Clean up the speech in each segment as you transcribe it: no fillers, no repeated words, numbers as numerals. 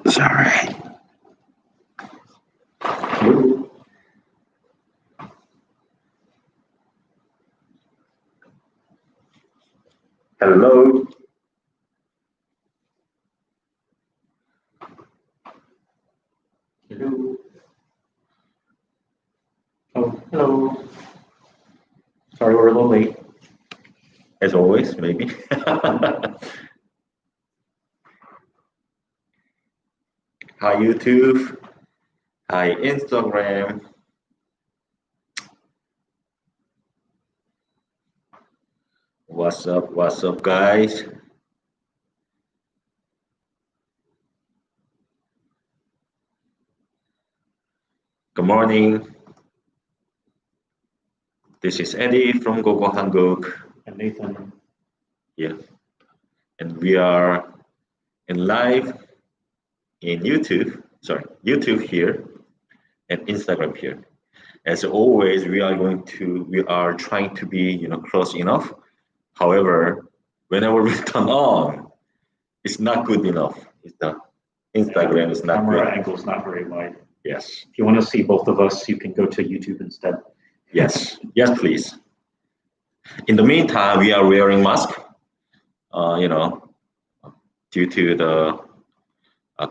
Sorry. Hello. Hello. Oh, hello. Sorry, we're a little late. As always, maybe. Hi, YouTube. Hi, Instagram. What's up? What's up, guys? Good morning. This is Eddie from gogohanguk. And Nathan. Yeah. And we are in live in YouTube. Sorry, YouTube here and Instagram here. As always, we are trying to be, close enough. However, whenever we turn on, it's not good enough. It's not. Instagram is not Camera good. angle is not very wide. Yes. If you want to see both of us, you can go to YouTube instead. Yes. Yes, please. In the meantime, we are wearing mask. Due to the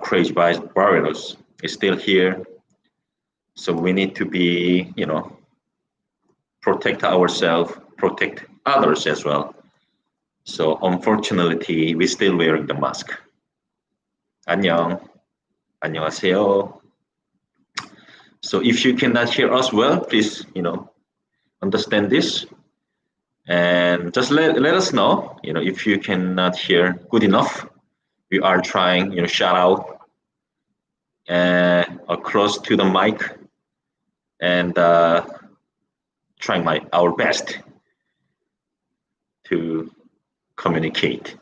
crazy virus is still here. So we need to be, protect ourselves, protect others as well. So unfortunately, we're still wearing the mask. 안녕. 안녕하세요. So if you cannot hear us well, please, understand this. And just let us know, if you cannot hear good enough. We are trying, shout out and across to the mic and trying our best to communicate.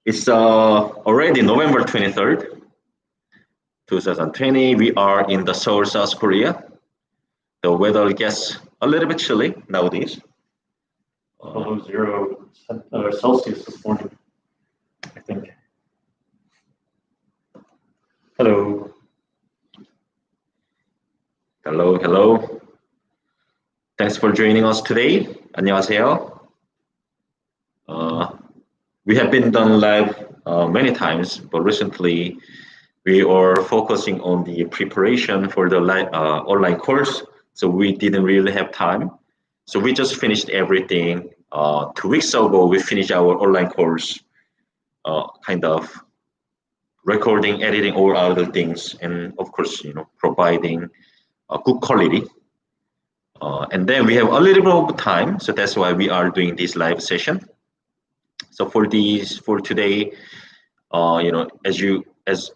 It's already November 23rd, 2020. We are in the Seoul, South Korea. The weather gets a little bit chilly nowadays. Below 0 Celsius this morning, I think. Hello. Hello, hello. Thanks for joining us today. 안녕하세요. We have been done live many times, but recently we are focusing on the preparation for the online course, so we didn't really have time. So we just finished everything. 2 weeks ago, we finished our online course, kind of recording, editing, all other things, and of course, providing a good quality. And then we have a little bit of time, so that's why we are doing this live session. So for today, as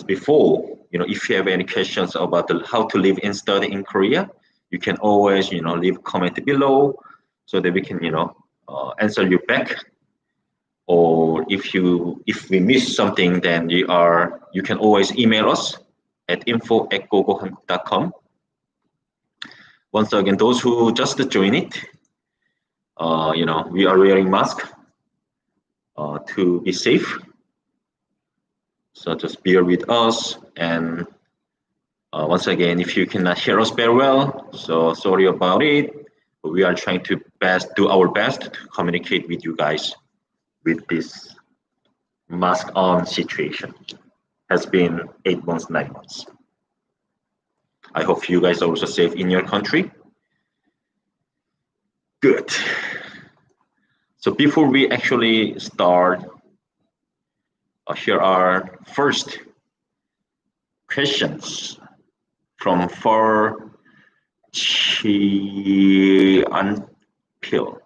before, if you have any questions about how to live and study in Korea, you can always, leave comment below so that we can, answer you back. Or if we miss something, then you can always email us at info@gogohanguk.com. Once again, those who just joined it, we are wearing masks to be safe. So just bear with us. And once again, if you cannot hear us very well, so sorry about it. But we are trying to do our best to communicate with you guys with this mask on situation. Has been 8 months, 9 months. I hope you guys are also safe in your country. Good. So before we actually start, here are first questions from Untitled.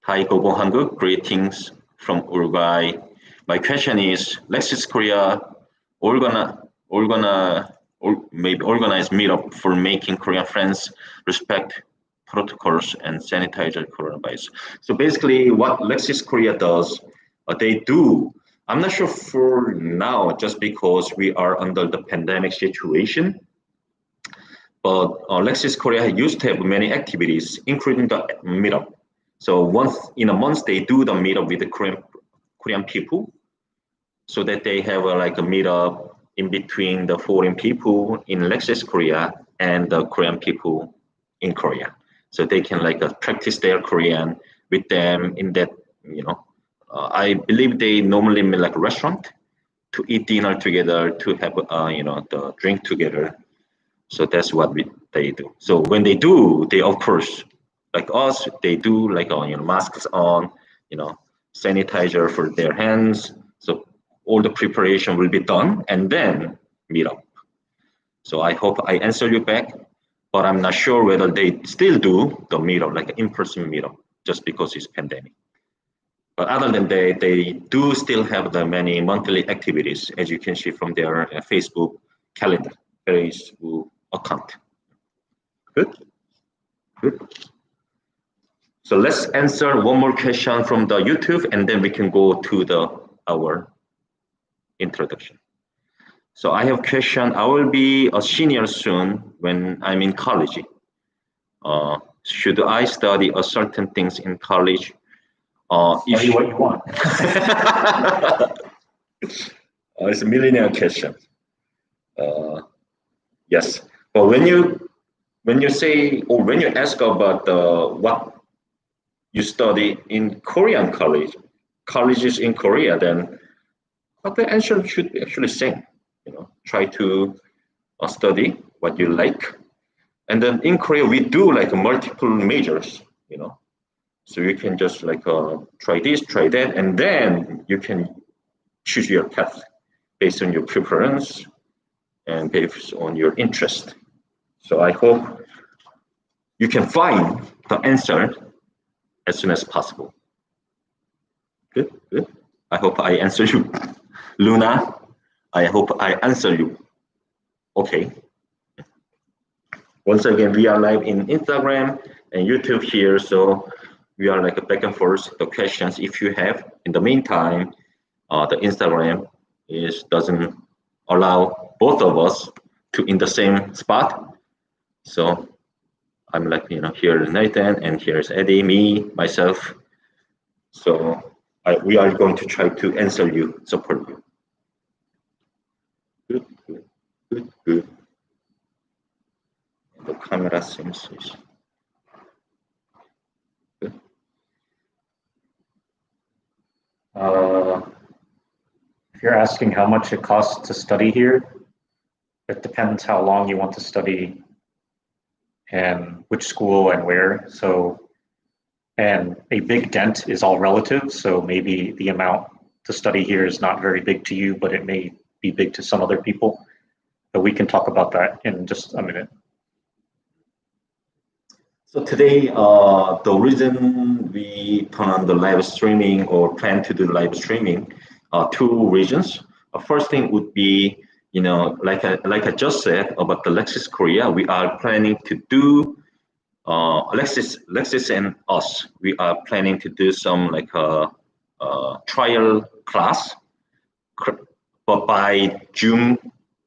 Hi, gogohanguk. Greetings from Uruguay. My question is, Lexis Korea maybe organize meetup for making Korean friends respect protocols and sanitize coronavirus. So basically, what Lexis Korea does, they do. I'm not sure for now, just because we are under the pandemic situation. But Lexis Korea used to have many activities, including the meetup. So once in a month, they do the meetup with the Korean people, so that they have like a meetup in between the foreign people in Lexis Korea and the Korean people in Korea. So they can like practice their Korean with them in that, I believe they normally meet like a restaurant to eat dinner together, to have, the drink together. So that's what they do. So when they do, they of course, like us, they do like masks on, sanitizer for their hands. So all the preparation will be done and then meet up. So I hope I answer you back, but I'm not sure whether they still do the meetup, like in-person meetup, just because it's pandemic. But other than that, they do still have the many monthly activities, as you can see from their Facebook calendar, Facebook account. Good? Good. So let's answer one more question from the YouTube, and then we can go to our introduction. So I have a question. I will be a senior soon when I'm in college. Should I study a certain things in college? Study what you want. It's a millionaire question. Yes, but when you say, or when you ask about what you study in Korean colleges in Korea, then the answer should be actually same. Try to study what you like, and then in Korea we do like multiple majors. So you can just like try this, try that, and then you can choose your path based on your preference and based on your interest. So I hope you can find the answer as soon as possible. Good, good. I hope I answer you. Luna, I hope I answer you. Okay. Once again, we are live in Instagram and YouTube here, so we are like a back and forth the questions if you have. In the meantime, the Instagram doesn't allow both of us to in the same spot. So I'm like, here is Nathan and here's Eddy, me, myself. So we are going to try to answer you, support you. Good, good, good, good. The camera seems good. If you're asking how much it costs to study here, it depends how long you want to study and which school and where. So, and a big dent is all relative. So maybe the amount to study here is not very big to you, but it may be big to some other people. But we can talk about that in just a minute. So today, the reason we turn on the live streaming or plan to do live streaming, two reasons. First thing would be, like I just said about the Lexis Korea, we are planning to do Lexis and us. We are planning to do some like a trial class, but by Zoom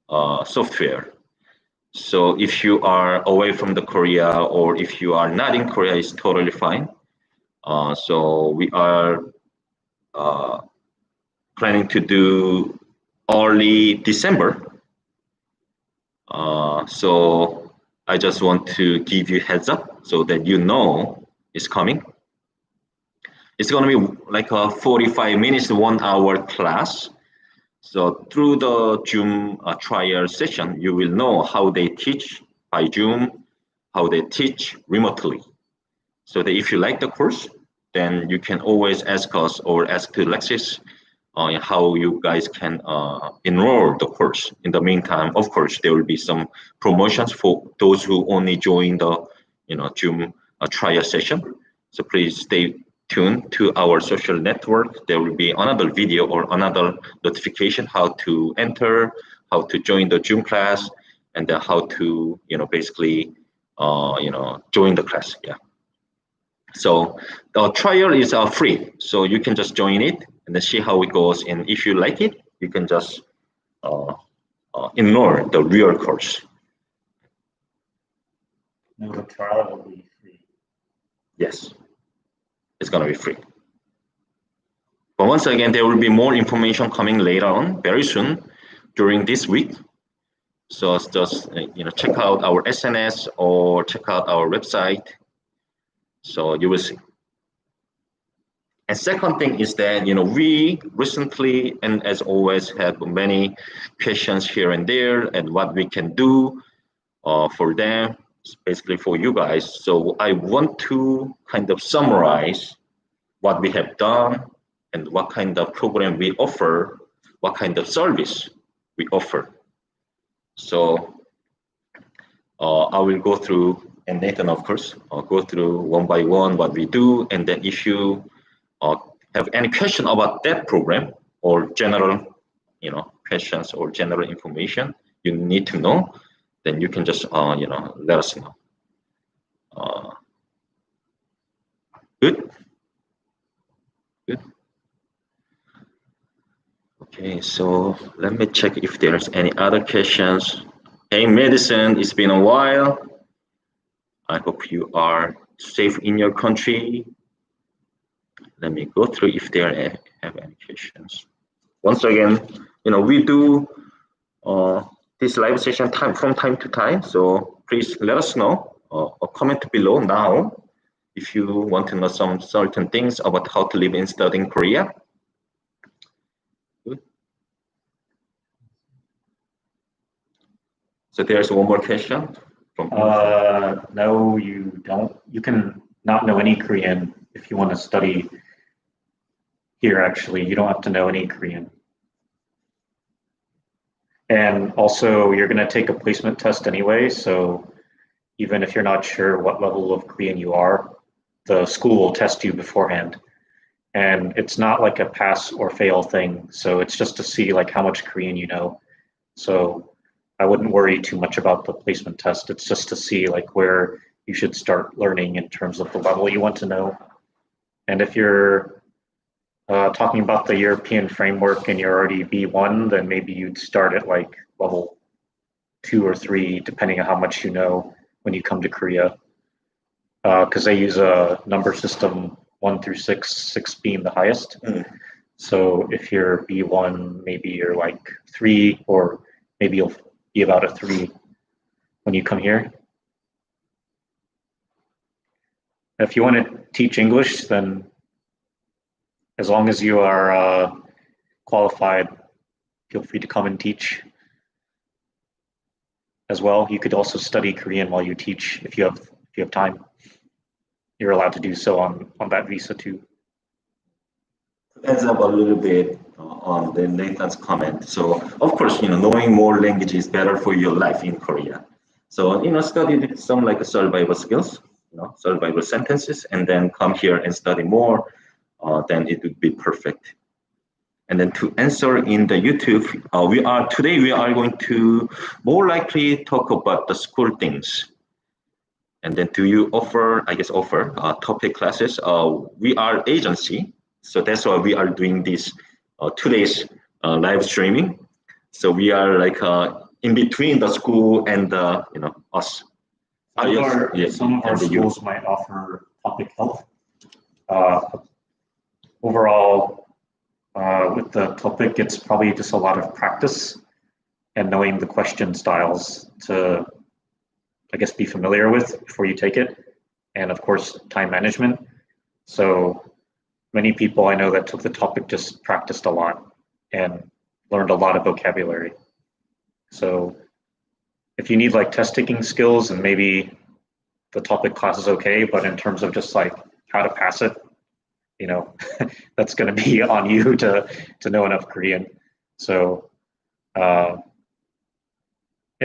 software. So if you are away from the Korea or if you are not in Korea, it's totally fine. So we are planning to do early December. So I just want to give you heads up so that it's coming. It's going to be like a 45 minutes, 1 hour class. So through the Zoom trial session, you will know how they teach by Zoom, how they teach remotely. So that if you like the course, then you can always ask us or ask to Lexis how you guys can enroll the course. In the meantime, of course, there will be some promotions for those who only join the Zoom trial session. So please stay tuned to our social network. There will be another video or another notification how to enter, how to join the Zoom class, and then how to basically join the class. Yeah. So the trial is free, so you can just join it and then see how it goes. And if you like it, you can just ignore the real course. No, the trial will be free. Yes, it's gonna be free. But once again, there will be more information coming later on, very soon, during this week. So just check out our SNS or check out our website. So you will see. And second thing is that we recently and as always had many questions here and there and what we can do for them, basically for you guys. So I want to kind of summarize what we have done and what kind of program we offer, what kind of service we offer. So I will go through, and Nathan, of course, go through one by one what we do, and then if you have any question about that program or general, questions or general information you need to know, then you can just, let us know. Good. Good. Okay, so let me check if there's any other questions. Hey, Madison, it's been a while. I hope you are safe in your country. Let me go through if there have any questions. Once again, we do this live session from time to time, so please let us know or comment below now if you want to know some certain things about how to live and study in Korea. Good. So there's one more question from no, you don't. You can not know any Korean if you want to study here. Actually, you don't have to know any Korean. And also, you're going to take a placement test anyway, so even if you're not sure what level of Korean you are, the school will test you beforehand. And it's not like a pass or fail thing, so it's just to see like how much Korean you know. So I wouldn't worry too much about the placement test. It's just to see like where you should start learning in terms of the level you want to know. And if you're talking about the European framework and you're already B1, then maybe you'd start at like level 2 or 3, depending on how much you know when you come to Korea. Because they use a number system 1 through 6, 6 being the highest. So if you're B1, maybe you're like 3, or maybe you'll be about a 3 when you come here. If you want to teach English, then as long as you are qualified, feel free to come and teach as well. You could also study Korean while you teach if you have time. You're allowed to do so on that visa too. Adds up a little bit on the Nathan's comment. So of course, knowing more language is better for your life in Korea. So study some like survival skills, survival sentences, and then come here and study more. Then it would be perfect. And then to answer in the YouTube, today we are going to more likely talk about the school things. And then do you offer topic classes? We are agency, so that's why we are doing this today's live streaming. So we are like in between the school and us. Some of our schools might offer topic help. Overall, with the topic, it's probably just a lot of practice and knowing the question styles to, I guess, be familiar with before you take it. And of course, time management. So many people I know that took the topic just practiced a lot and learned a lot of vocabulary. So if you need like test taking skills, and maybe the topic class is okay, but in terms of just like how to pass it, that's going to be on you to know enough Korean. So I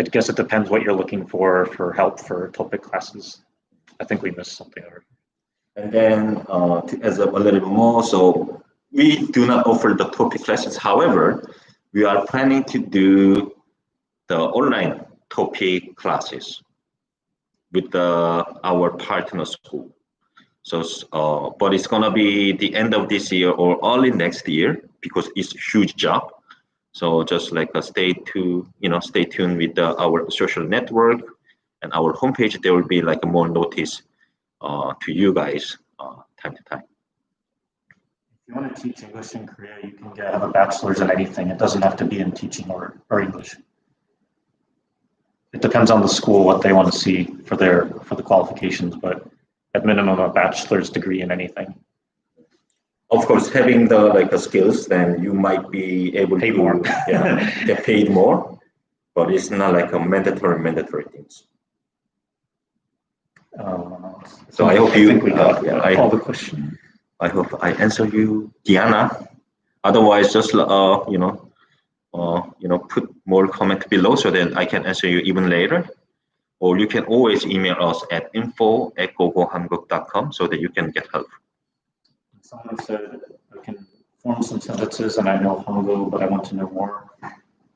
guess it depends what you're looking for help for topic classes. I think we missed something over. And then to add up a little bit more, so we do not offer the topic classes. However, we are planning to do the online topic classes with our partner school. So, but it's gonna be the end of this year or early next year because it's a huge job. So just like stay tuned with our social network And our homepage, there will be like a more notice to you guys time to time. If you want to teach English in Korea, you can have a bachelor's in anything. It doesn't have to be in teaching or English. It depends on the school what they want to see for the qualifications, but at minimum a bachelor's degree in anything. Of course, having the skills, then you might be able Pay to more. get paid more, but it's not like a mandatory things. So I hope think we got all the questions. I hope I answer you, Diana. Otherwise, just put more comment below so that I can answer you even later. Or you can always email us at info@gogohanguk.com so that you can get help. Someone said I can form some sentences and I know Hanguk, but I want to know more.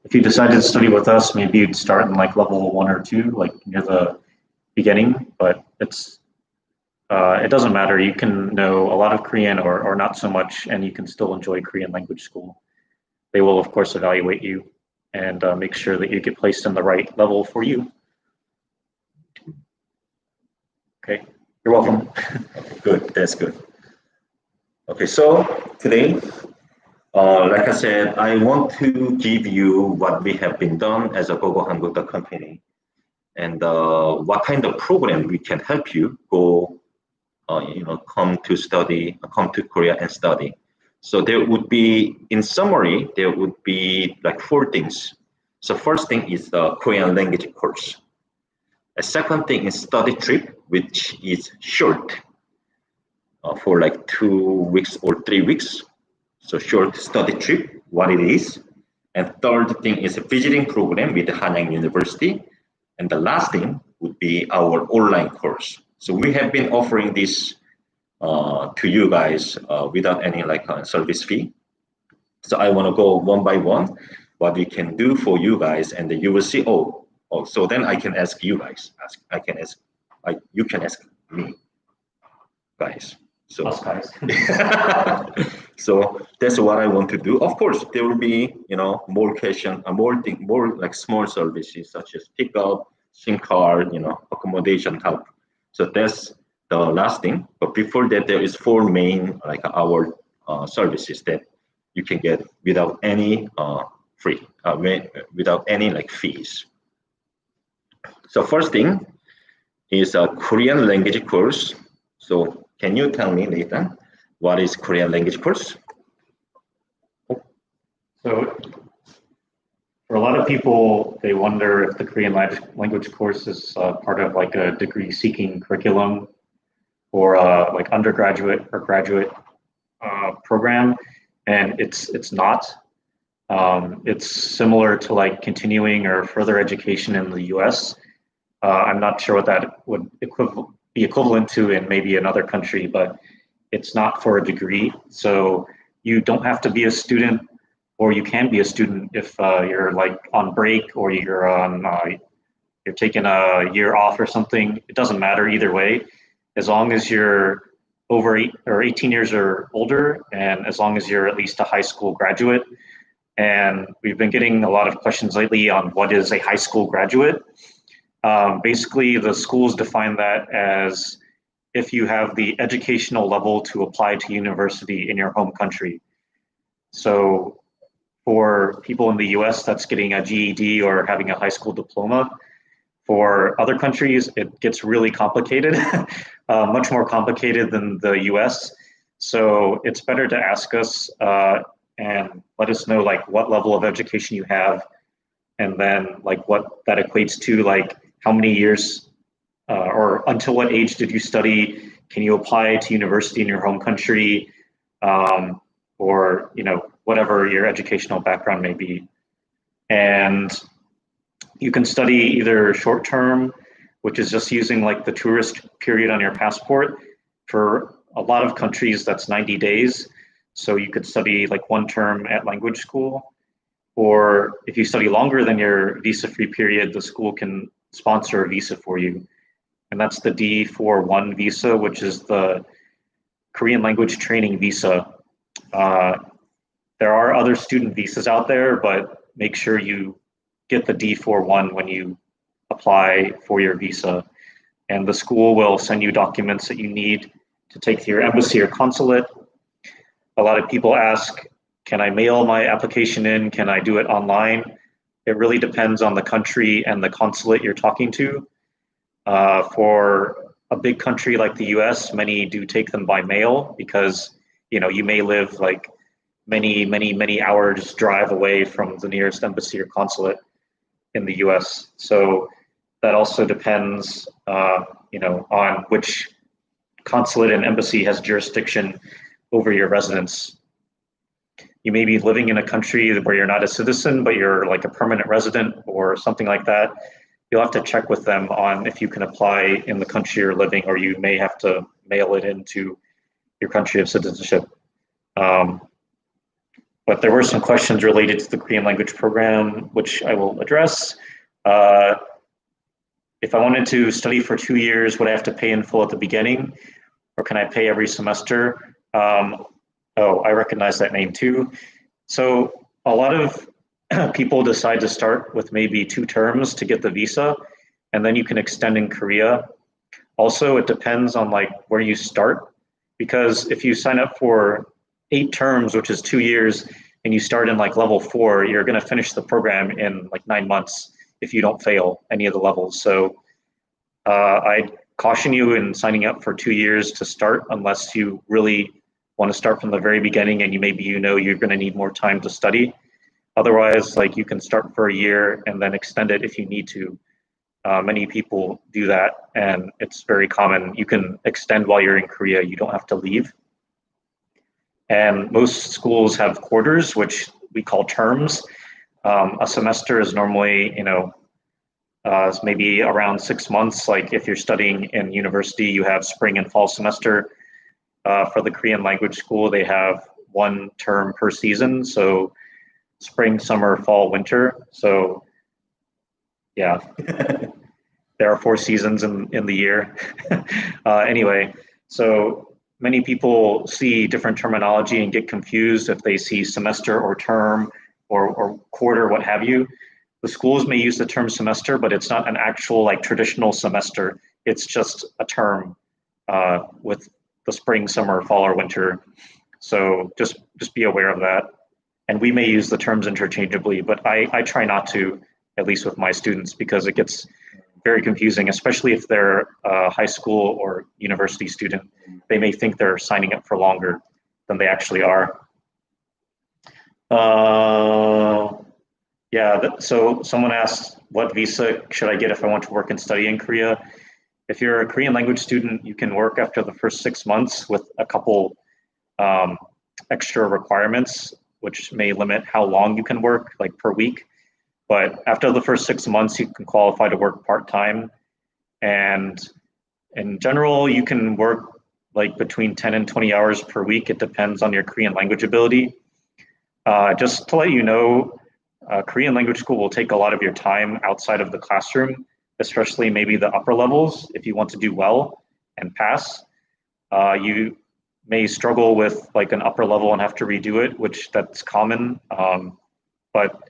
If you decided to study with us, maybe you'd start in like level 1 or 2, like near the beginning, but it doesn't matter. You can know a lot of Korean or not so much, and you can still enjoy Korean language school. They will, of course, evaluate you and make sure that you get placed in the right level for you. Okay, you're welcome. Good, that's good. Okay, so today, like I said, I want to give you what we have been done as a gogohanguk, the company, and what kind of program we can help you go, come to Korea and study. So there would be, in summary, there would be like 4 things. So first thing is the Korean language course. The second thing is study trip, which is short, for like 2 weeks or 3 weeks. So short study trip, what it is. And third thing is a visiting program with the Hanyang University. And the last thing would be our online course. So we have been offering this to you guys without any service fee. So I want to go one by one what we can do for you guys, and then you will see. Oh, so then I can ask you guys. You can ask me, guys. So, so that's what I want to do. Of course, there will be more question, more like small services such as pickup, SIM card, accommodation help. So that's the last thing. But before that, there is 4 main our services that you can get without any without any fees. So first thing is a Korean language course. So can you tell me, Nathan, what is Korean language course? So for a lot of people, they wonder if the Korean language course is part of like a degree-seeking curriculum or like undergraduate or graduate program, and it's not. It's similar to like continuing or further education in the U.S. I'm not sure what that would be equivalent to in maybe another country, but it's not for a degree. So you don't have to be a student, or you can be a student if you're like on break or you're taking a year off or something. It doesn't matter either way, as long as you're over 18 years or older, and as long as you're at least a high school graduate. And we've been getting a lot of questions lately on what is a high school graduate. Basically, the schools define that as if you have the educational level to apply to university in your home country. So for people in the US, that's getting a GED or having a high school diploma. For other countries, it gets really complicated, much more complicated than the US. So it's better to ask us and let us know like what level of education you have, and then like what that equates to, like how many years or until what age did you study? Can you apply to university in your home country? Or whatever your educational background may be. And you can study either short term, which is just using like the tourist period on your passport. For a lot of countries, that's 90 days. So you could study like 1 term at language school. Or if you study longer than your visa-free period, the school can sponsor a visa for you. And that's the D41 visa, which is the Korean language training visa. There are other student visas out there, but make sure you get the D41 when you apply for your visa. And the school will send you documents that you need to take to your embassy or consulate. A lot of people ask, can I mail my application in? Can I do it online? It really depends on the country and the consulate you're talking to. For a big country like the US, many do take them by mail because you may live like many hours drive away from the nearest embassy or consulate in the US. So that also depends on which consulate and embassy has jurisdiction over your residence. You may be living in a country where you're not a citizen, but you're like a permanent resident or something like that. You'll have to check with them on if you can apply in the country you're living, or you may have to mail it into your country of citizenship. But there were some questions related to the Korean language program, which I will address. If I wanted to study for 2 years, would I have to pay in full at the beginning, or can I pay every semester? Oh, I recognize that name too. So a lot of people decide to start with maybe 2 terms to get the visa, and then you can extend in Korea. Also, it depends on like where you start, because if you sign up for 8 terms, which is 2 years, and you start in like level 4, you're going to finish the program in like 9 months if you don't fail any of the levels. So I'd caution you in signing up for 2 years to start, unless you really want to start from the very beginning and you're going to need more time to study. Otherwise, like you can start for a year and then extend it if you need to. Many people do that, and it's very common. You can extend while you're in Korea. You don't have to leave. And most schools have quarters, which we call terms. A semester is normally, maybe around 6 months. Like if you're studying in university, you have spring and fall semester. For the Korean language school, they have 1 term per season. So spring, summer, fall, winter. So yeah, there are 4 seasons in the year. Anyway, so many people see different terminology and get confused if they see semester or term or quarter, what have you. The schools may use the term semester, but it's not an actual like traditional semester. It's just a term with the spring, summer, fall, or winter. So just be aware of that. And we may use the terms interchangeably, but I try not to, at least with my students, because it gets very confusing, especially if they're a high school or university student. They may think they're signing up for longer than they actually are. So someone asked, what visa should I get if I want to work and study in Korea? If you're a Korean language student, you can work after the first 6 months with a couple extra requirements, which may limit how long you can work, like per week. But after the first 6 months, you can qualify to work part-time. And in general, you can work like between 10 and 20 hours per week. It depends on your Korean language ability. Just to let you know, Korean language school will take a lot of your time outside of the classroom, especially maybe the upper levels. If you want to do well and pass, you may struggle with like an upper level and have to redo it, which that's common. But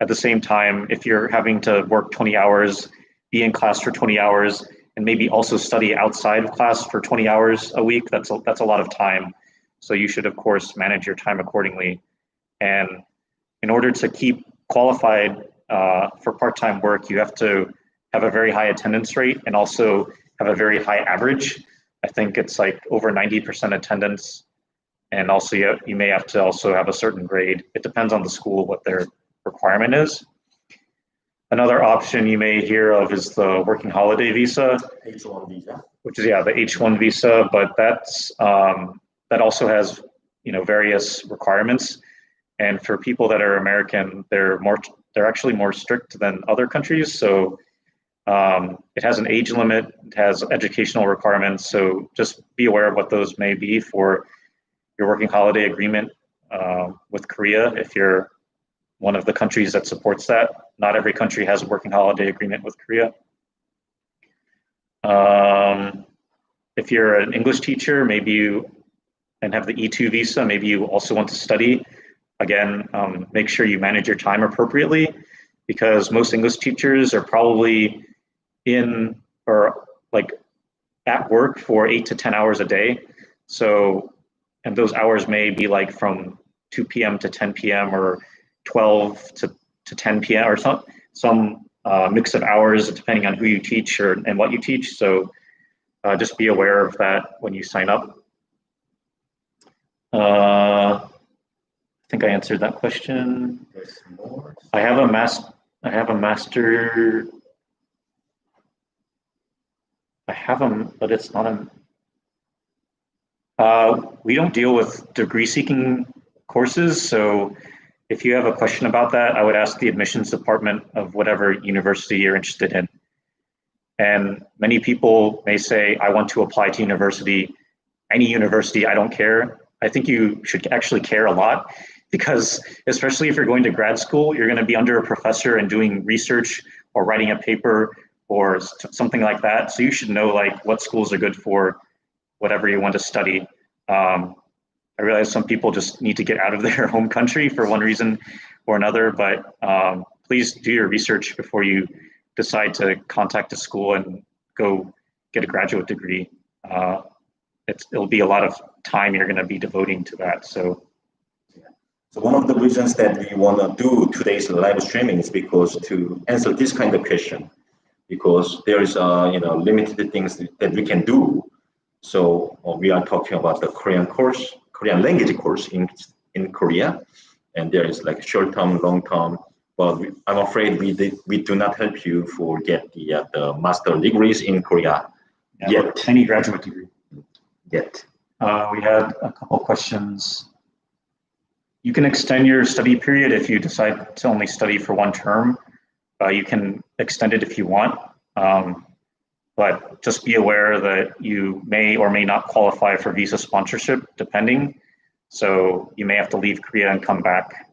at the same time, if you're having to work 20 hours, be in class for 20 hours, and maybe also study outside of class for 20 hours a week, that's a lot of time. So you should, of course, manage your time accordingly. And in order to keep qualified for part-time work, you have to have a very high attendance rate and also have a very high average. I think it's like over 90% attendance. And also you may have to also have a certain grade. It depends on the school, what their requirement is. Another option you may hear of is the working holiday visa. H1 visa. Which is, the H1 visa, but that also has, various requirements. And for people that are American, they're actually more strict than other countries. So it has an age limit, it has educational requirements. So just be aware of what those may be for your working holiday agreement with Korea. If you're one of the countries that supports that, not every country has a working holiday agreement with Korea. If you're an English teacher, and have the E2 visa, maybe you also want to study. Again, make sure you manage your time appropriately, because most English teachers are probably in or like at work for 8 to 10 hours a day. So, and those hours may be like from 2 p.m. to 10 p.m. or 12 to 10 p.m. or some mix of hours depending on who you teach and what you teach. So just be aware of that when you sign up. I think I answered that question. I have a master. I have them, but it's not we don't deal with degree seeking courses. So if you have a question about that, I would ask the admissions department of whatever university you're interested in. And many people may say, I want to apply to university, any university, I don't care. I think you should actually care a lot, because especially if you're going to grad school, you're going to be under a professor and doing research or writing a paper or something like that. So you should know like what schools are good for whatever you want to study. I realize some people just need to get out of their home country for one reason or another, but please do your research before you decide to contact a school and go get a graduate degree. It'll be a lot of time you're going to be devoting to that. So one of the reasons that we want to do today's live streaming is because to answer this kind of question, because there is limited things that we can do. So we are talking about the Korean language course in Korea, and there is like short term, long term. But I'm afraid we do not help you for get the master degrees in Korea yet. Any graduate degree yet. We had a couple questions. You can extend your study period if you decide to only study for one term. You can extend it if you want, but just be aware that you may or may not qualify for visa sponsorship, depending. So you may have to leave Korea and come back,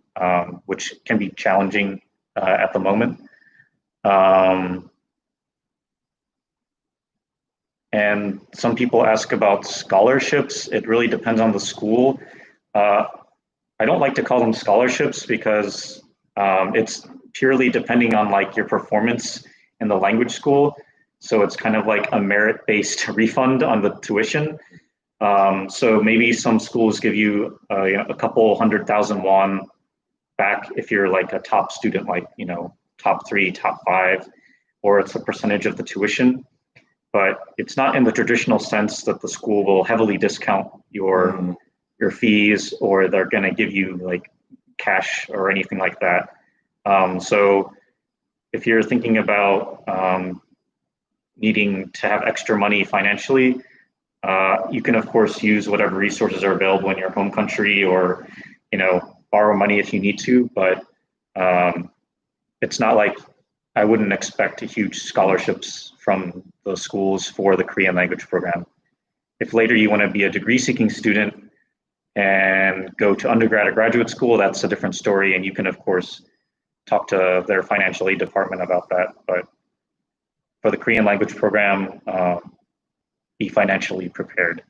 which can be challenging at the moment. And some people ask about scholarships. It really depends on the school. I don't like to call them scholarships because it's purely depending on like your performance in the language school. So it's kind of like a merit-based refund on the tuition. So maybe some schools give you a couple 100,000 won back if you're like a top student, like top 3, top 5, or it's a percentage of the tuition. But it's not in the traditional sense that the school will heavily discount your fees, or they're going to give you like cash or anything like that. So if you're thinking about needing to have extra money financially, you can of course use whatever resources are available in your home country, or borrow money if you need to. But it's not like I wouldn't expect huge scholarships from the schools for the Korean language program. If later you want to be a degree-seeking student and go to undergrad or graduate school, that's a different story, and you can of course talk to their financial aid department about that. But for the Korean language program, be financially prepared.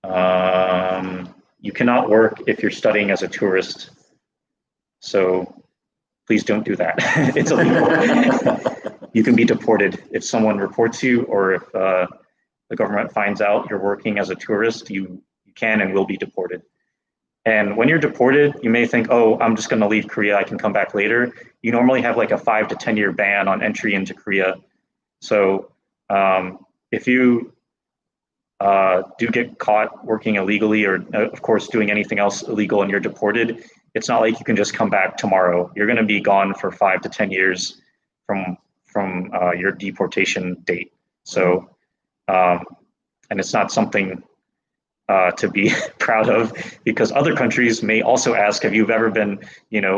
You cannot work if you're studying as a tourist, so please don't do that. It's illegal. You can be deported if someone reports you, or if the government finds out you're working as a tourist, you can and will be deported. And when you're deported, you may think, oh, I'm just going to leave Korea, I can come back later. You normally have like a 5 to 10 year ban on entry into Korea. So if you do get caught working illegally, or of course doing anything else illegal, and you're deported, it's not like you can just come back tomorrow. You're going to be gone for 5 to 10 years from your deportation date. So, and it's not something to be proud of, because other countries may also ask, have you ever been,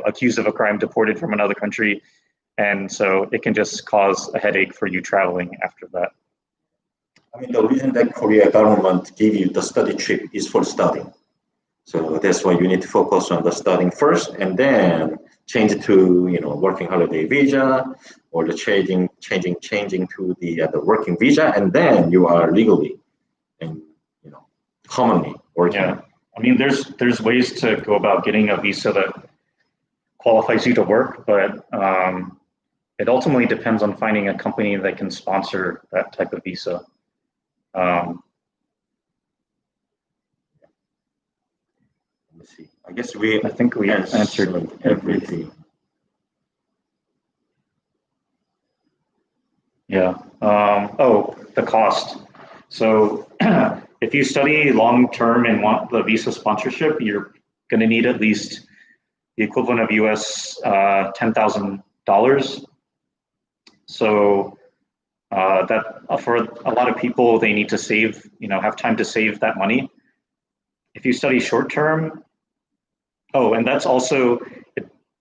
accused of a crime, deported from another country? And so it can just cause a headache for you traveling after that. I mean, the reason that Korea government give you the study trip is for studying. So that's why you need to focus on the studying first, and then change it to working holiday visa, or the changing to the working visa, and then you are legally and commonly working. Yeah, I mean, there's ways to go about getting a visa that qualifies you to work, but it ultimately depends on finding a company that can sponsor that type of visa. Let me see. I guess I think we answered everything. Yeah. Oh, the cost. So if you study long-term and want the visa sponsorship, you're going to need at least the equivalent of US $10,000. So that for a lot of people, they need to save, have time to save that money. If you study short-term, and that's also,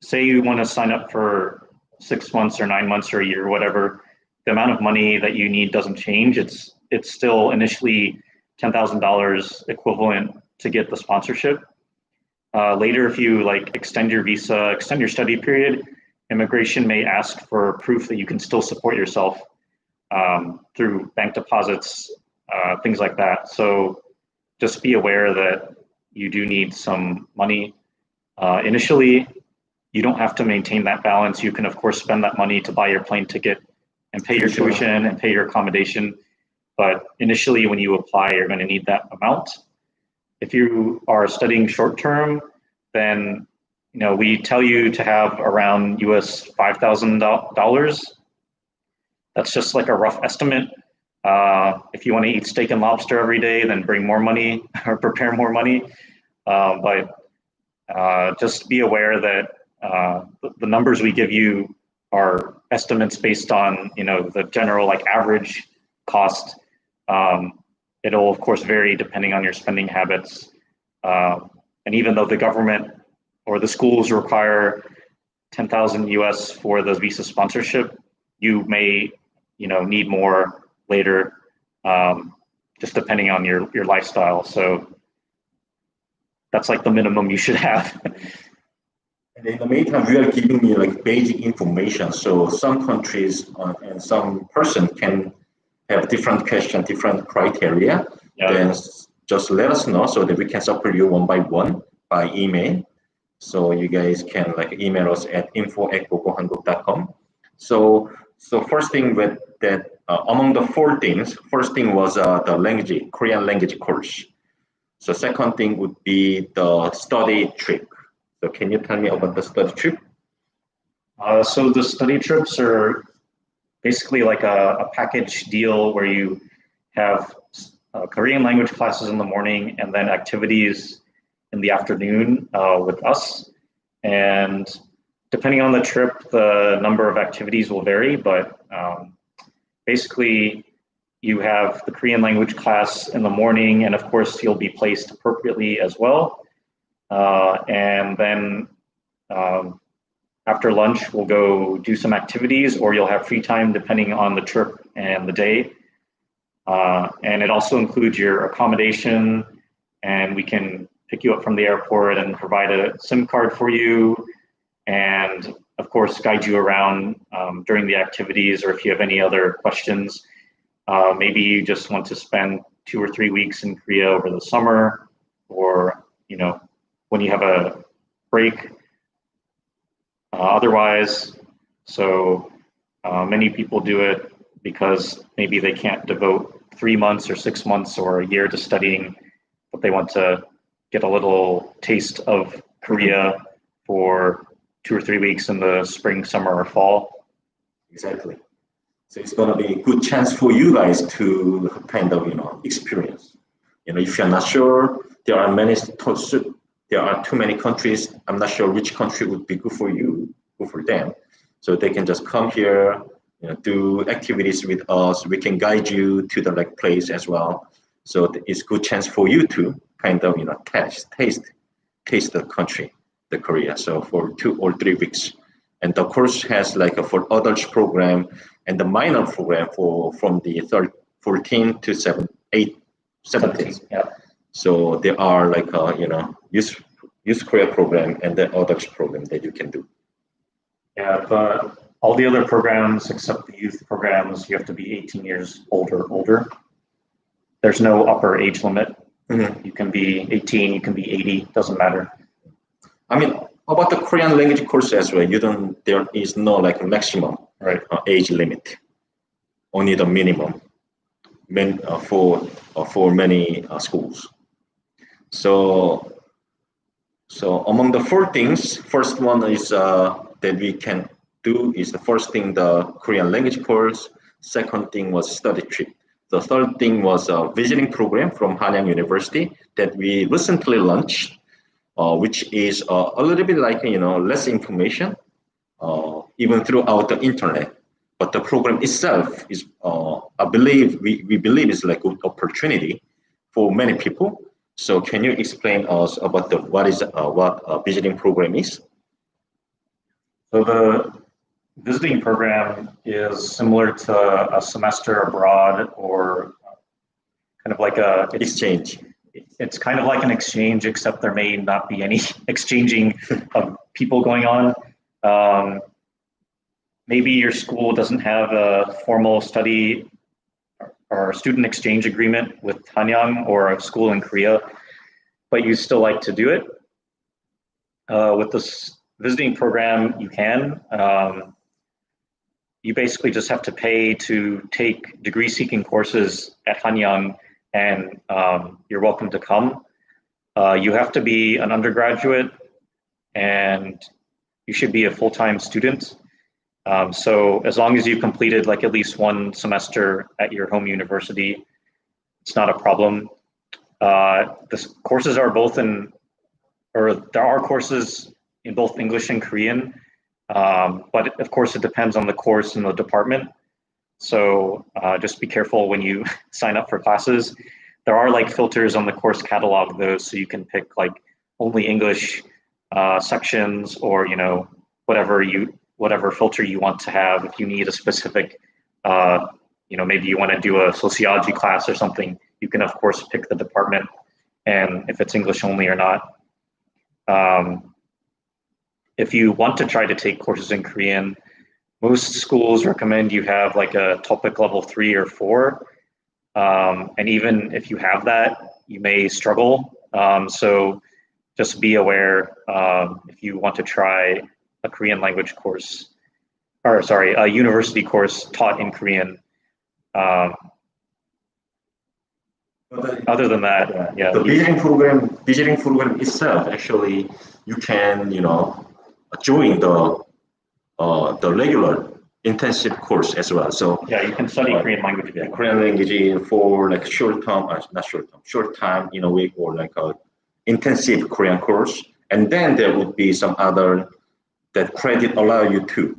say you want to sign up for 6 months or 9 months or a year, whatever, the amount of money that you need doesn't change. It's still initially $10,000 equivalent to get the sponsorship. Later, if you extend your visa, extend your study period, immigration may ask for proof that you can still support yourself through bank deposits, things like that. So just be aware that you do need some money. Initially, you don't have to maintain that balance. You can, of course, spend that money to buy your plane ticket and pay your tuition and pay your accommodation. But initially, when you apply, you're going to need that amount. If you are studying short term, then we tell you to have around US $5,000. That's just like a rough estimate. If you want to eat steak and lobster every day, then bring more money or prepare more money. But just be aware that the numbers we give you are estimates based on the general average cost. It'll of course vary depending on your spending habits. And even though the government or the schools require 10,000 US for the visa sponsorship, you may need more later, just depending on your lifestyle. So that's like the minimum you should have. And in the meantime, we are giving you basic information. So some countries and some person can have different questions, different criteria. Yeah. Then just let us know so that we can support you one by one by email. So you guys can email us at info@gogohanguk.com. So first thing with that, among the 4 things, first thing was the language, Korean language course. So second thing would be the study trip. So can you tell me about the study trip? So the study trips are basically like a package deal where you have Korean language classes in the morning and then activities in the afternoon with us. And depending on the trip, the number of activities will vary, but basically you have the Korean language class in the morning, and of course you'll be placed appropriately as well. And then after lunch, we'll go do some activities, or you'll have free time depending on the trip and the day. And it also includes your accommodation, and we can pick you up from the airport and provide a SIM card for you, and of course guide you around during the activities, or if you have any other questions. Maybe you just want to spend 2 or 3 weeks in Korea over the summer, or when you have a break. Otherwise, so many people do it because maybe they can't devote 3 months or 6 months or a year to studying, but they want to get a little taste of Korea for 2 or 3 weeks in the spring, summer, or fall. Exactly. So it's going to be a good chance for you guys to kind of experience. If you're not sure, there are too many countries. I'm not sure which country would be good for you, good for them. So they can just come here, do activities with us. We can guide you to the place as well. So it's a good chance for you to kind of taste the country, the Korea. So for 2 or 3 weeks, and the course has a for adults program and the minor program from the 14 to 17. Yeah. So there are youth Korea program and the adults program that you can do. Yeah, but all the other programs except the youth programs, you have to be 18 years old or older. There's no upper age limit. Mm-hmm. You can be 18, you can be 80, doesn't matter. I mean, about the Korean language course as well, there is no maximum Right. age limit, only the minimum for many schools. So among the four things, first one is that we can do is the first thing, the Korean language course. Second thing was study trip. The third thing was a visiting program from Hanyang University that we recently launched, which is a little bit like, less information, even throughout the internet. But the program itself is, I believe, we believe is like a good opportunity for many people. So can you explain us about what a visiting program is? So the visiting program is similar to a semester abroad, or kind of like Exchange. It's kind of like an exchange, except there may not be any exchanging of people going on. Maybe your school doesn't have a formal study or student exchange agreement with Hanyang or a school in Korea, but you still like to do it. With this visiting program, you can. You basically just have to pay to take degree-seeking courses at Hanyang, and you're welcome to come. You have to be an undergraduate, and you should be a full-time student. So as long as you completed like at least one semester at your home university, it's not a problem. The courses are there are courses in both English and Korean, but of course it depends on the course and the department. So just be careful when you sign up for classes. There are like filters on the course catalog though, so you can pick like only English sections, or whatever filter you want to have. If you need a specific, maybe you want to do a sociology class or something, you can of course pick the department and if it's English only or not. If you want to try to take courses in Korean, most schools recommend you have like a TOEIC level 3 or 4. And even if you have that, you may struggle. So just be aware if you want to try a Korean language course, or sorry, a university course taught in Korean. Other than that, yeah. The visiting program itself, actually, you can, join the regular intensive course as well. So yeah, you can study Korean language. Yeah, Korean language for like short time in a week, or like a intensive Korean course. And then there would be some other that credit allow you to.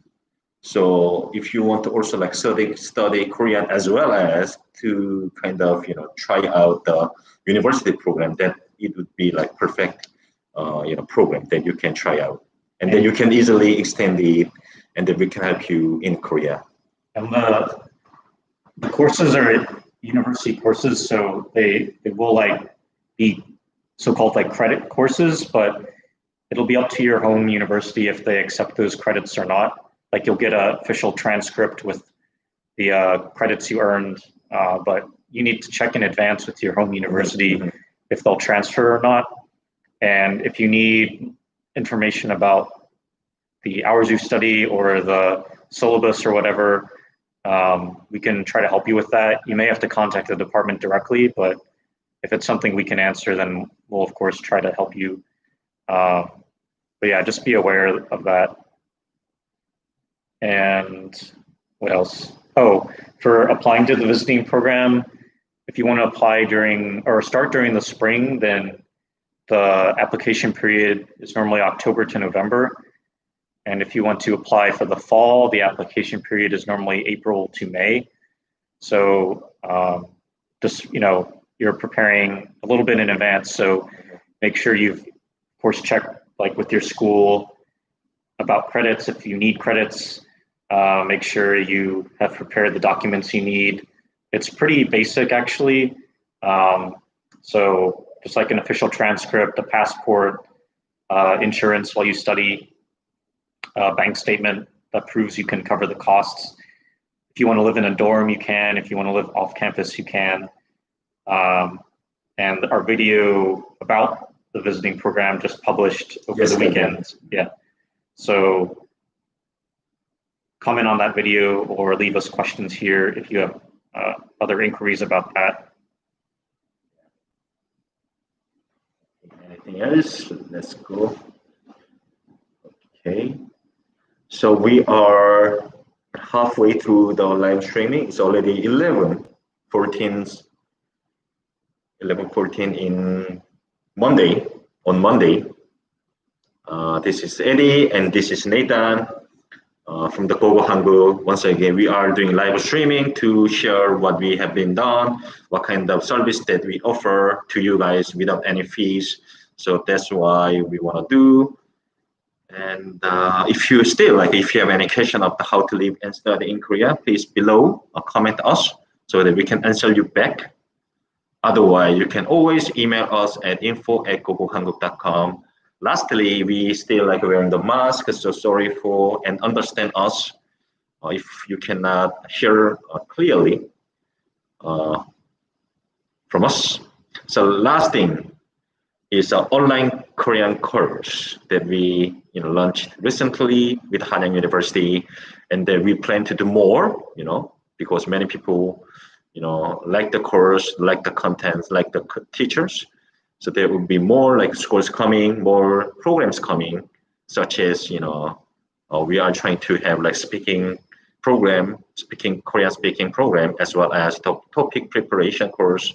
So if you want to also like study Korean as well as to kind of try out the university program, that it would be like perfect program that you can try out, and then you can easily extend it, and then we can help you in Korea. And the courses are university courses, so it will like be so-called like credit courses, but it'll be up to your home university if they accept those credits or not. Like you'll get an official transcript with the credits you earned, but you need to check in advance with your home university if they'll transfer or not. And if you need information about the hours you study or the syllabus or whatever, we can try to help you with that. You may have to contact the department directly, but if it's something we can answer, then we'll of course try to help you. But yeah, just be aware of that. And what else? Oh, for applying to the visiting program, if you want to apply start during the spring, then the application period is normally October to November. And if you want to apply for the fall, the application period is normally April to May. So just, you're preparing a little bit in advance. So make sure you've, of course, checked like with your school about credits. If you need credits, make sure you have prepared the documents you need. It's pretty basic actually. So just like an official transcript, a passport, insurance while you study, bank statement that proves you can cover the costs. If you want to live in a dorm, you can. If you want to live off campus, you can. And our video about the visiting program just published over the weekend. Yeah. So comment on that video or leave us questions here if you have other inquiries about that. Anything else? Let's go. Okay. So we are halfway through the live streaming. It's already 11:14 in Monday, on Monday. This is Eddy and this is Nathan from the gogohanguk. Once again, we are doing live streaming to share what we have been done, what kind of service that we offer to you guys without any fees. So that's why we want to do. And if you have any question of how to live and study in Korea, please below comment us so that we can answer you back. Otherwise, you can always email us at info@gogohanguk.com. Lastly, we still wearing the mask, so sorry for and understand us if you cannot hear clearly from us. So last thing is an online Korean course that we launched recently with Hanyang University, and that we plan to do more, because many people like the course, like the contents, like the teachers. So there will be more schools coming, more programs coming, such as we are trying to have speaking Korean speaking program, as well as topic preparation course.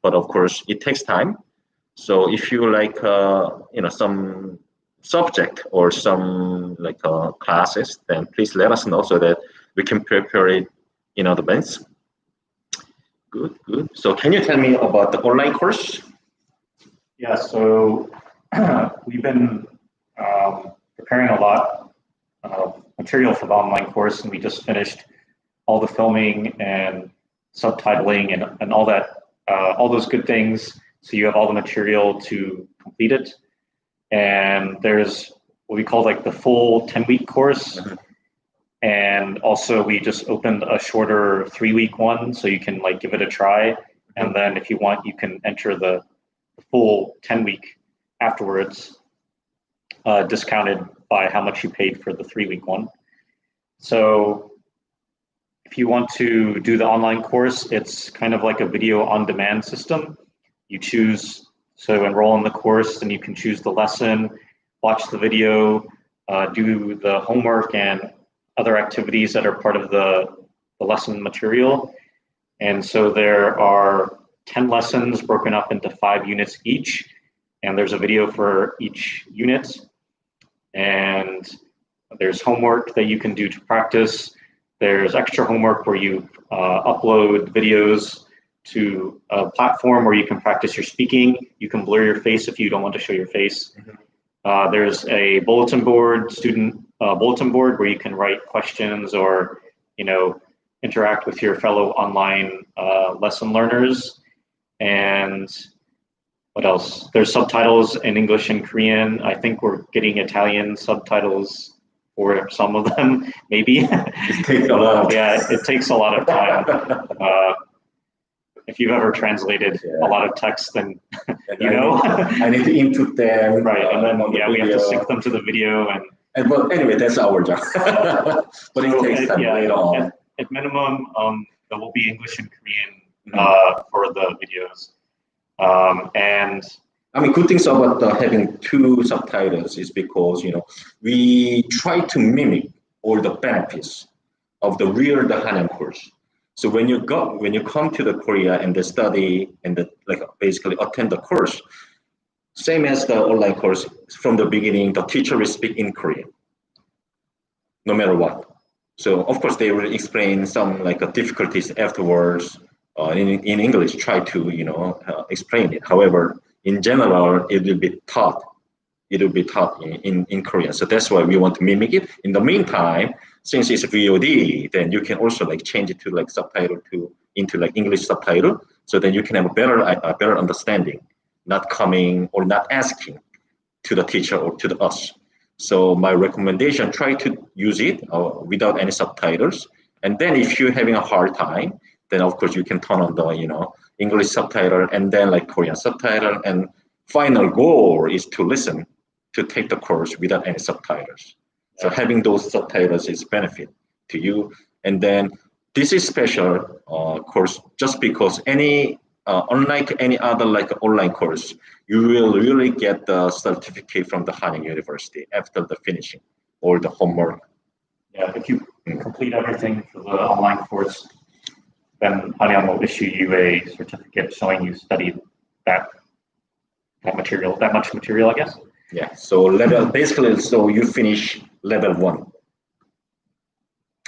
But of course, it takes time. So if you like some subject or some classes, then please let us know so that we can prepare it in advance. Good. So can you tell me about the online course? Yeah, so we've been preparing a lot of material for the online course, and we just finished all the filming and subtitling and all that, all those good things. So you have all the material to complete it. And there's what we call the full 10-week course. Mm-hmm. And also we just opened a shorter 3-week one, so you can give it a try. And then if you want, you can enter the full 10-week afterwards, discounted by how much you paid for the 3-week one. So if you want to do the online course, it's kind of like a video on demand system. You choose, so enroll in the course, and you can choose the lesson, watch the video, do the homework and other activities that are part of the lesson material. And so there are 10 lessons broken up into 5 units each, and there's a video for each unit. And there's homework that you can do to practice. There's extra homework where you upload videos to a platform where you can practice your speaking. You can blur your face if you don't want to show your face. Mm-hmm. There's a bulletin board, student bulletin board, where you can write questions or interact with your fellow online lesson learners. And what else? There's subtitles in English and Korean. I think we're getting Italian subtitles for some of them, maybe. It takes a lot. Yeah, it takes a lot of time. If you've ever translated a lot of text, then I need to input them. Right, and then we have to sync them to the video. But anyway, that's our job. But it takes time later on. At minimum, there will be English and Korean for the videos. And I mean, good things about having 2 subtitles is because we try to mimic all the benefits of the real Hanyang course. So when you come to the Korea and the study and basically attend the course, same as the online course, from the beginning, the teacher will speak in Korean, no matter what. So of course they will explain some difficulties afterwards in English, try to explain it. However, in general, it will be taught in Korean. So that's why we want to mimic it. In the meantime, since it's VOD, then you can also change it to subtitle into English subtitle, so then you can have a better understanding, not coming or not asking to the teacher or to us. So my recommendation, try to use it without any subtitles. And then if you're having a hard time, then of course you can turn on the English subtitle and then Korean subtitle. And final goal is to listen, to take the course without any subtitles. So having those subtitles is benefit to you. And then this is special course just because unlike any other like online course, you will really get the certificate from the Hanyang University after the finishing or the homework. Yeah, if you complete everything for the online course, then Hanyang will issue you a certificate showing you studied that much material, I guess. Yeah. So basically, so you finish level 1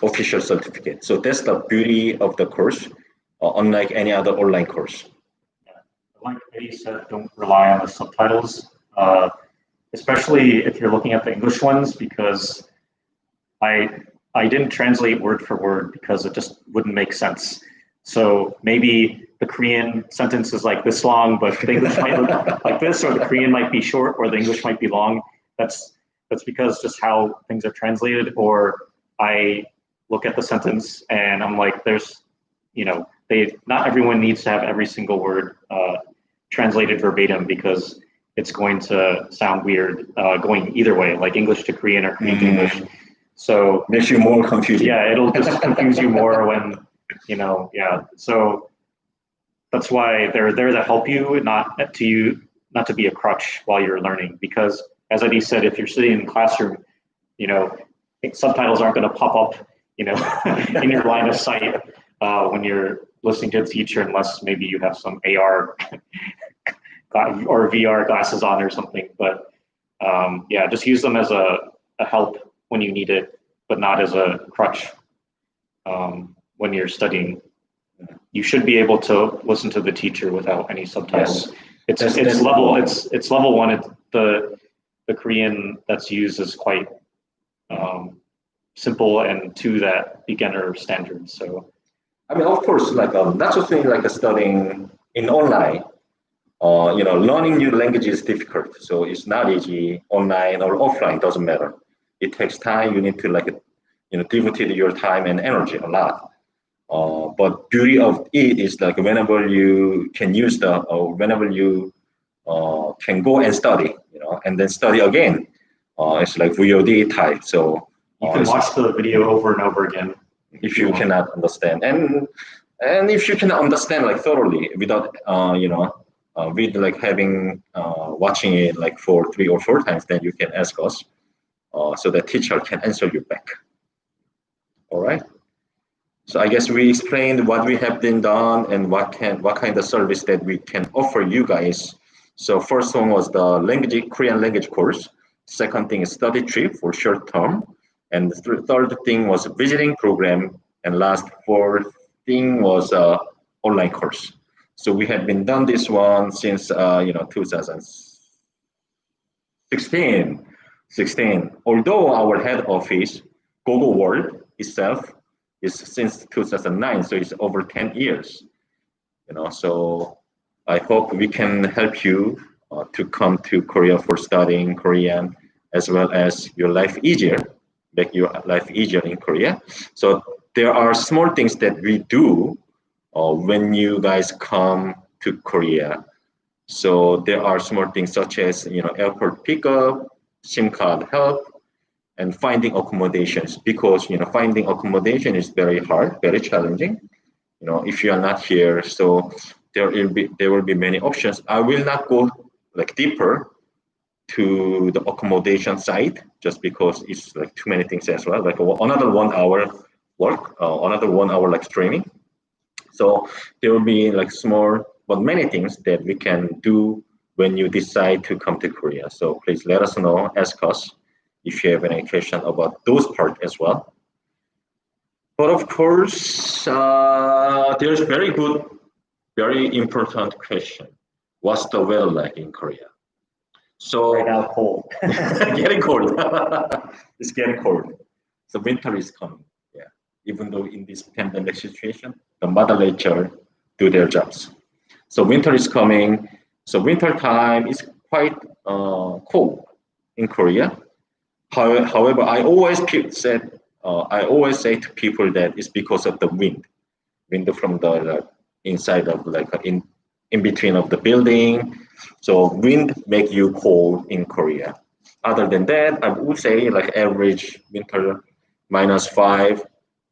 official certificate. So that's the beauty of the course, unlike any other online course. Yeah. Like Eddy said, don't rely on the subtitles, especially if you're looking at the English ones, because I didn't translate word for word because it just wouldn't make sense. So maybe the Korean sentence is like this long, but the English might look like this, or the Korean might be short, or the English might be long. That's because just how things are translated. Or I look at the sentence and I'm like, not everyone needs to have every single word translated verbatim, because it's going to sound weird going either way, like English to Korean or Korean to English. So makes you more confused. Yeah, it'll just confuse you more when, yeah. So that's why they're there to help you, not to be a crutch while you're learning. Because as Eddy said, if you're sitting in a classroom, subtitles aren't going to pop up, in your line of sight when you're listening to a teacher, unless maybe you have some AR or VR glasses on or something. But yeah, just use them as a help when you need it, but not as a crutch when you're studying. You should be able to listen to the teacher without any subtitles. Yes. It's level 1. The Korean that's used is quite simple and to that beginner standard. So, I mean, of course, like that's the thing, like studying in online. Learning new language is difficult, so it's not easy. Online or offline doesn't matter. It takes time. You need to devote your time and energy a lot. But beauty of it is like whenever you can use whenever you can go and study, and then study again. It's like VOD type. So you can watch the video over and over again if you cannot understand, and if you can understand like thoroughly without with like having watching it like for 3 or 4 times, then you can ask us, so the teacher can answer you back. All right. So I guess we explained what we have been done and what kind of service that we can offer you guys. So first one was the Korean language course. Second thing is study trip for short term, and the third thing was visiting program, and last fourth thing was online course. So we have been done this one since 2016. Although our head office, Gogo World itself, is since 2009, so it's over 10 years. So I hope we can help you to come to Korea for studying Korean, as well as your life easier, make your life easier in Korea. So there are small things that we do when you guys come to Korea. So there are small things such as airport pickup, SIM card help, and finding accommodations, because finding accommodation is very hard, very challenging. If you are not here, so there will be many options. I will not go like deeper to the accommodation site just because it's like too many things as well. Like another 1 hour work, another 1 hour like streaming. So there will be like small but many things that we can do when you decide to come to Korea. So please let us know, ask us if you have any question about those parts as well. But of course, there's very good, very important question. What's the weather like in Korea? So right now, cold. Getting cold. It's getting cold. So winter is coming. Yeah. Even though in this pandemic situation, the Mother Nature do their jobs. So winter is coming. So winter time is quite cold in Korea. However, I always say to people that it's because of the wind from the inside of in between of the building. So wind make you cold in Korea. Other than that, I would say like average winter -5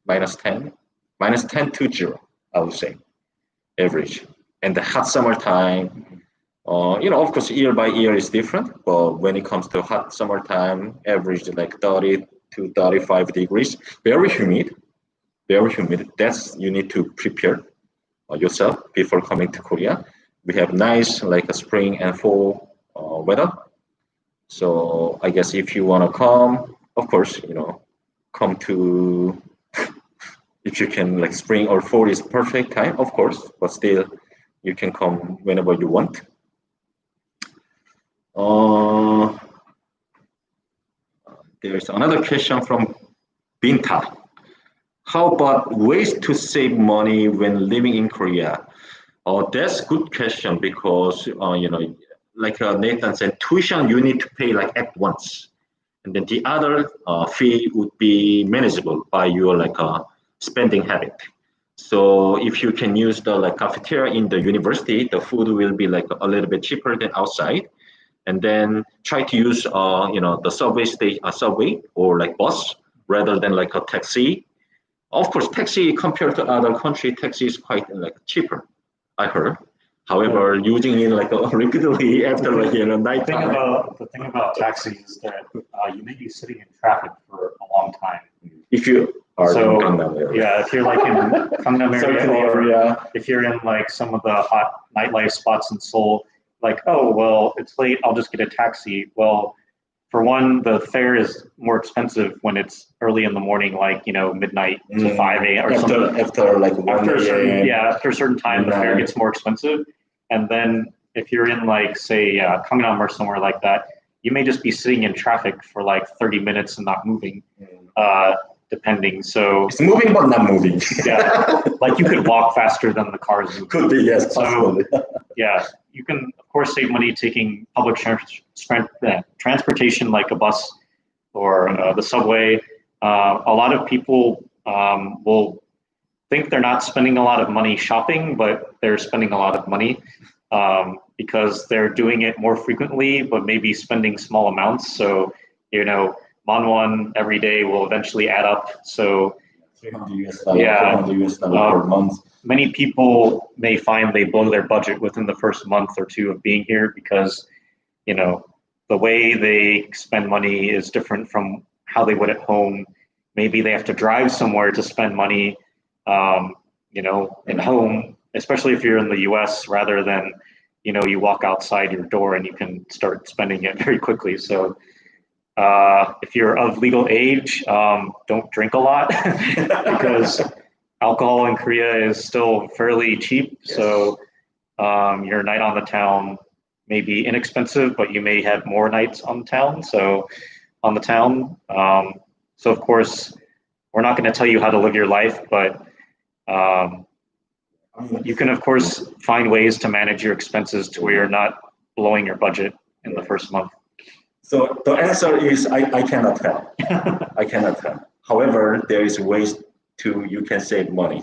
-10, -10 to 0, I would say, average. And the hot summertime, of course, year by year is different, but when it comes to hot summertime, average like 30 to 35 degrees, very humid, very humid. That's you need to prepare yourself before coming to Korea. We have nice like a spring and fall weather. So I guess if you want to come, of course, come to if you can like spring or fall is perfect time, of course, but still you can come whenever you want. Uh, there's another question from Binta. How about ways to save money when living in Korea? Oh, that's good question because like Nathan said, tuition you need to pay like at once, and then the other fee would be manageable by your like spending habit. So if you can use the like cafeteria in the university, the food will be like a little bit cheaper than outside, and then try to use the subway or like bus rather than like a taxi. Of course, taxi compared to other country, taxi is quite like cheaper, I heard. However, using it like repeatedly after like nighttime. The thing about taxis is that you may be sitting in traffic for a long time. If you are in Gangnam area. Yeah, if you're like in Gangnam area, if you're in like some of the hot nightlife spots in Seoul, like, oh, well, it's late, I'll just get a taxi. Well, for one, the fare is more expensive when it's early in the morning, like, midnight to 5 a.m. or something. After like 1 a.m. After a certain time, the fare gets more expensive. And then if you're in like, say, Gangnam or somewhere like that, you may just be sitting in traffic for like 30 minutes and not moving, depending. So it's moving but not moving. Yeah, like you could walk faster than the cars move. Could be, yes, possibly. So, yeah, you can of course save money taking public transportation like a bus or the subway. A lot of people will think they're not spending a lot of money shopping, but they're spending a lot of money because they're doing it more frequently, but maybe spending small amounts. So, Manwon every day will eventually add up. So, $300 per month. Many people may find they blow their budget within the first month or two of being here because, the way they spend money is different from how they would at home. Maybe they have to drive somewhere to spend money, at home, especially if you're in the US rather than, you walk outside your door and you can start spending it very quickly. So if you're of legal age, don't drink a lot because alcohol in Korea is still fairly cheap. Yes. So your night on the town may be inexpensive, but you may have more nights on the town. So of course, we're not going to tell you how to live your life, but you can, of course, find ways to manage your expenses to where you're not blowing your budget in the first month. So the answer is I cannot tell. I cannot tell. However, there is ways you can save money.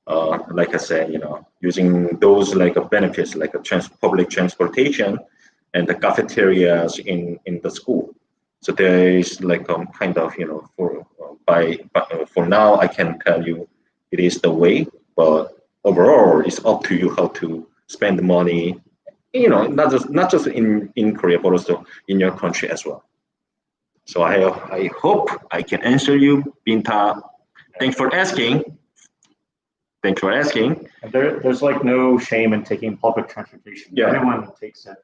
Like I said, using those like benefits like public transportation and the cafeterias in the school. So there is like kind of for now I can tell you it is the way, but overall it's up to you how to spend money. Not just in Korea, but also in your country as well. So I hope I can answer you, Binta. Thanks for asking. There's like no shame in taking public transportation. Yeah. Everyone takes it.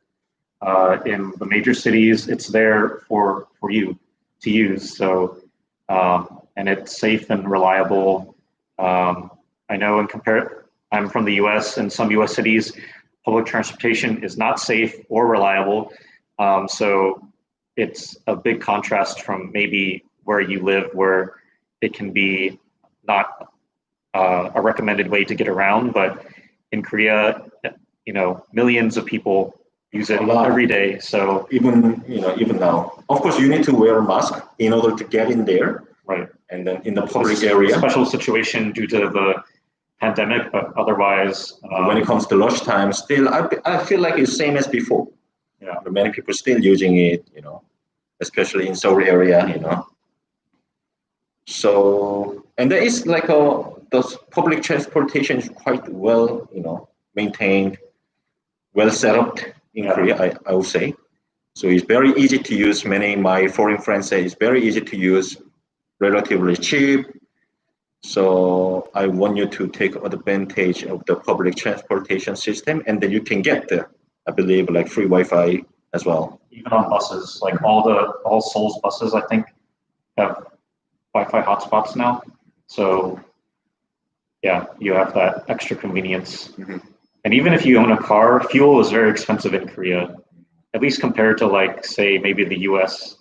In the major cities, it's there for you to use. So, and it's safe and reliable. I know I'm from the US, and some US cities, public transportation is not safe or reliable. So it's a big contrast from maybe where you live, where it can be not a recommended way to get around. But in Korea, millions of people use it every day. So even now, of course, you need to wear a mask in order to get in there. Right. And then in the public area. Special situation due to the pandemic, but otherwise. When it comes to lunchtime, still, I feel like it's same as before. Yeah. Many people still using it, especially in Seoul area, So And there is like those public transportation is quite well, maintained, well set up in Korea, I would say. So it's very easy to use. Many of my foreign friends say it's very easy to use, relatively cheap. So I want you to take advantage of the public transportation system, and then you can get I believe, like free Wi-Fi as well. Even on buses, like all Seoul's buses, I think, have Wi-Fi hotspots now. So yeah, you have that extra convenience. Mm-hmm. And even if you own a car, fuel is very expensive in Korea, at least compared to like, say, maybe the US.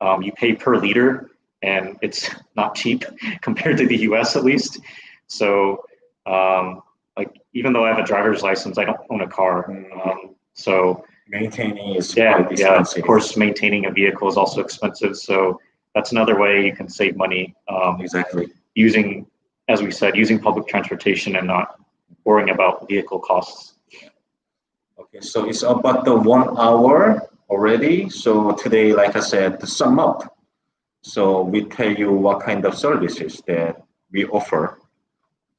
You pay per liter, and it's not cheap compared to the US at least. So like, even though I have a driver's license, I don't own a car. So maintaining is quite expensive. Of course, maintaining a vehicle is also expensive. So that's another way you can save money. Exactly. Using, as we said, using public transportation and not worrying about vehicle costs. Okay, so it's about the 1 hour already. So today, like I said, to sum up, so we tell you what kind of services that we offer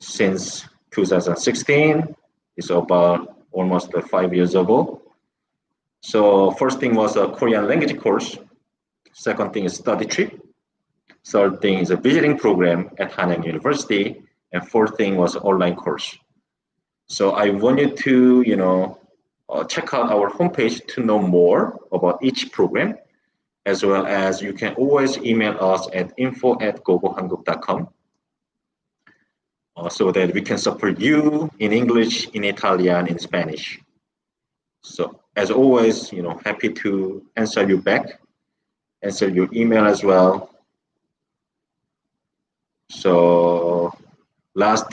since 2016. It's about almost 5 years ago. So first thing was a Korean language course. Second thing is study trip. Third thing is a visiting program at Hanguk University. And fourth thing was online course. So I want you to, check out our homepage to know more about each program, as well as you can always email us at info@gogohanguk.com so that we can support you in English, in Italian, in Spanish. So as always, happy to answer you back, answer your email as well. So last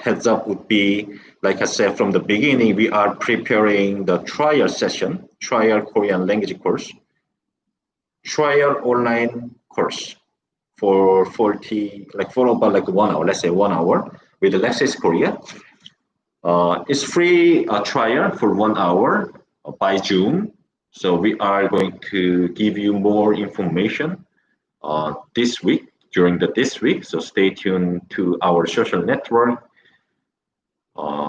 heads up would be, like I said from the beginning, we are preparing the trial session, trial Korean language course, trial online course for about like 1 hour, let's say 1 hour with Alexis Korea. It's free trial for 1 hour by June. So we are going to give you more information this week, during this week. So stay tuned to our social network,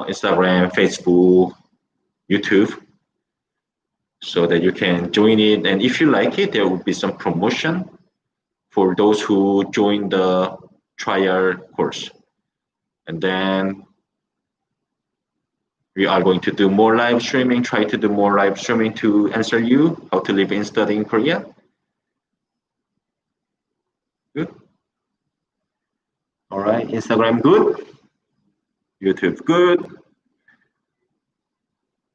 Instagram, Facebook, YouTube, so that you can join it. And if you like it, there will be some promotion for those who join the trial course. And then we are going to do more live streaming, try to do more live streaming to answer you how to live and study in Korea. Good. All right, Instagram good. YouTube good.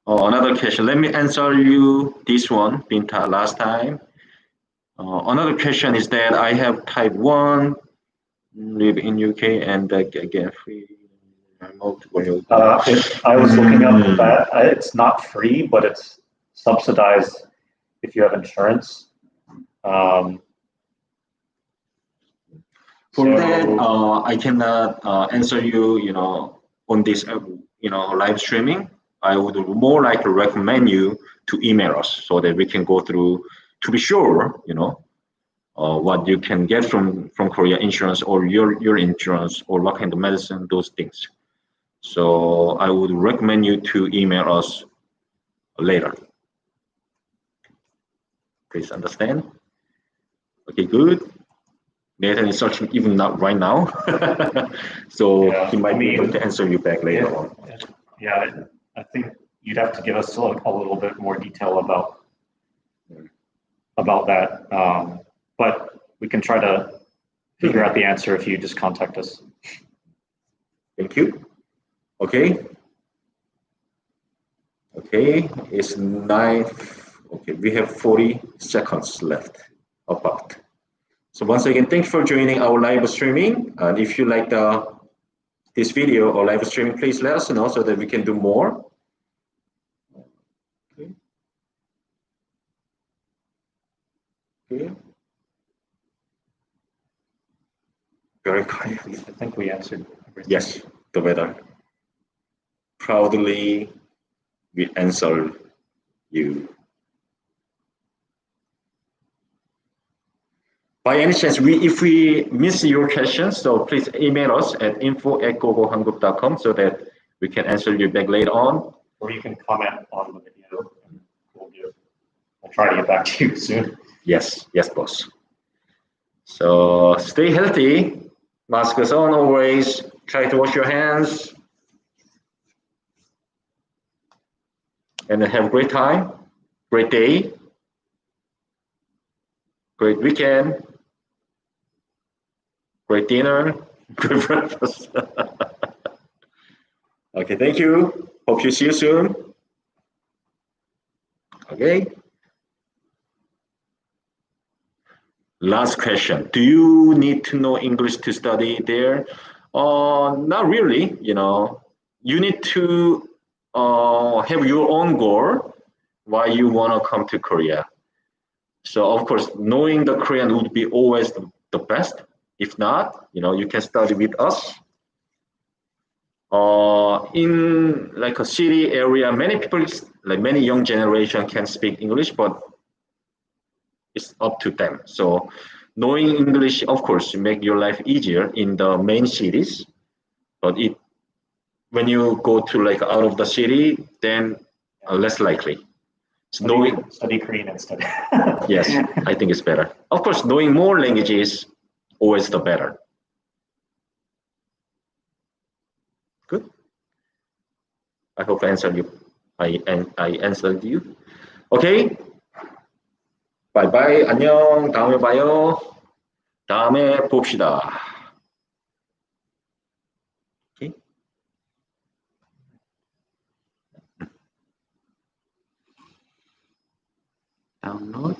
Oh, another question. Let me answer you this one, Binta, last time. Another question is that I have type 1, live in UK, and get free remote. I was looking up that. It's not free, but it's subsidized if you have insurance. For that, I cannot answer you, on this, live streaming. I would more likely recommend you to email us so that we can go through to be sure, what you can get from Korea insurance or your insurance or what kind of medicine, those things. So I would recommend you to email us later. Please understand. Okay, good. Nathan is searching even not right now, so he might be able to answer you back later on. Yeah, I think you'd have to give us a little bit more detail about that, but we can try to figure out the answer if you just contact us. Thank you. Okay. Okay, it's 9. Okay, we have 40 seconds left about. So once again, thanks for joining our live streaming. And if you like this video or live streaming, please let us know so that we can do more. Okay. Okay. Very quiet. I think we answered everything. Yes, the weather. Proudly, we answer you. by any chance, if we miss your questions, so please email us at info@gogohanguk.com so that we can answer you back later on. Or you can comment on the video. And we'll try to get back to you soon. Yes, boss. So stay healthy. Mask is on always. Try to wash your hands. And have a great time, great day, great weekend, great dinner, good breakfast. Okay, thank you. Hope to see you soon. Okay. Last question. Do you need to know English to study there? Not really. You need to have your own goal why you want to come to Korea. So of course, knowing the Korean would be always the best. If not, you can study with us. In like a city area, many people, like many young generation, can speak English, but it's up to them. So knowing English, of course, make your life easier in the main cities. But when you go to like out of the city, then less likely. Study Korean instead. Yes, I think it's better. Of course, knowing more languages always the better. Good. I hope I answered you. I answered you. Okay. Bye bye. 안녕. 다음에 봐요. 다음에 봅시다. Okay. Download.